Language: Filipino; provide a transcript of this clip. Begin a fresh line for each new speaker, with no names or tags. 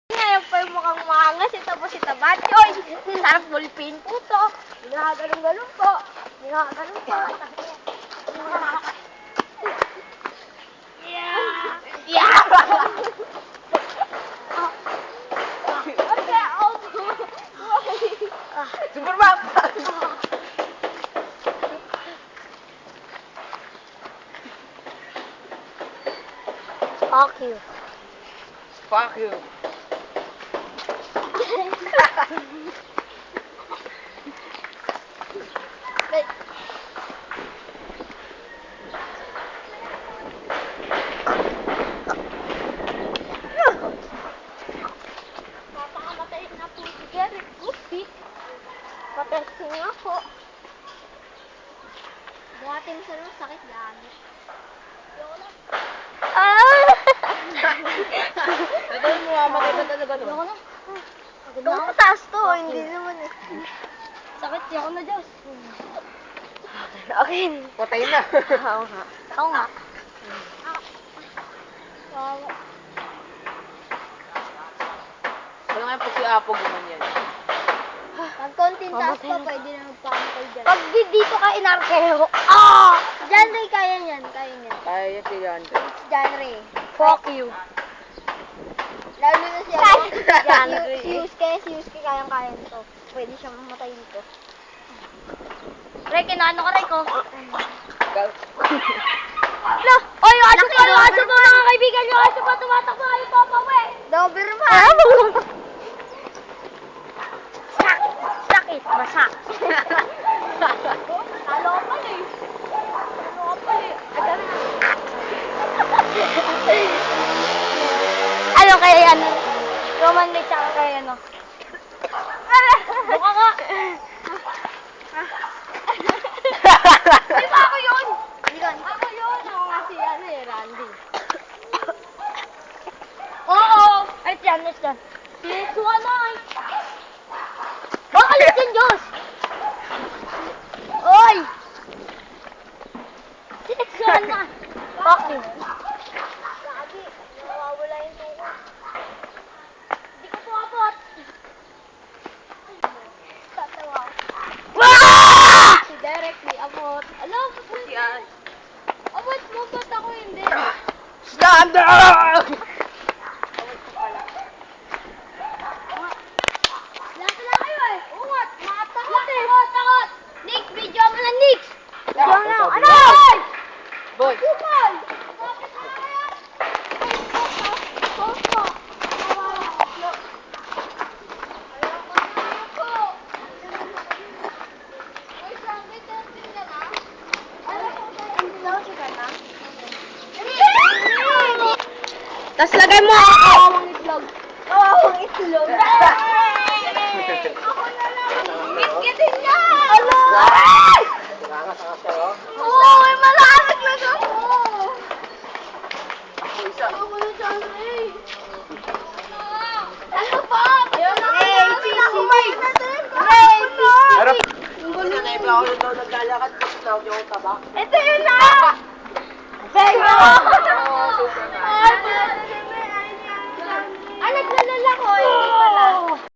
Ngayon pa yung mukhang maangas, ito po si Tabachi. Oy, sarap bulpin po to. Ginaganon-ganon po. Ginaganon po. Yeah! Yeah! Okay,
Super Map!
Fuck you.
Fuck you.
Papakamatay na po si Derek Guppy. Patesting nga po. Buhatin sa nung sakit gamit.
Ito yung mamamatay na talaga no?
Ayoko na. Ito mataas to, hindi naman eh. Sakit siya ako na, Diyos. Okay.
Patay na.
Oo nga. Oo nga.
Wala nga po si Apo gumanyan.
Pag konting taas pa, pwede na magpamatay dyan.
Pag
dito ka inarkero, John Ray, kaya niyan, kaya niyan.
Kaya si Yandre.
John Ray.
Fuck you.
Lalo na siya.
John Ray.
Si Yusuke kayang-kaya nito. Pwede siyang mamatay dito. Ray, kinano ka, Ray, ko? Ala! Oy, yung aso pa, mga kaibigan, yung aso pa, tumatakbo kayo, papawi! Doberman! Sakit, masak. Talo ka pala eh. Ano kaya yan? Roman may tsaka kaya ano? Buka ka! Di ba ako yun? Ako yun. Ako nga si Randy. Oo! Ay, tiyan. Sinusuka na eh. Baka alisin, Diyos! Oy! Sinusuka na. Fuck you. Lagi, nawawala yung tuko. Hindi ko tuwapot. Tatawa. Si Derek, si Abot. Alam,
Yan.
Abot mo, ba't ako hindi?
Stand up!
Lahat na kayo eh. Oo nga, makatakot eh. Takot. Nick, video mo na, Nick. Video mo na. Ano?
Boy.
Kumal. Bakit na kaya? Popo.
Tapos lagay mo
Kawawang itlog. Kawawang itlog. Ako na lang. Bitkitin niya. Ano?
Nangangas-angas ka, no?
Oo, may malalag lang ako.
Isa.
Ako na dyan, eh. Ano pa? Ayun na nga. Ray,
Harap. Kasi na-iba ako nung daw naglalakad. Tapos tawag yung taba.
ito yun na. Sego!
Super man.
Ay, naglalala ko. Hindi pala.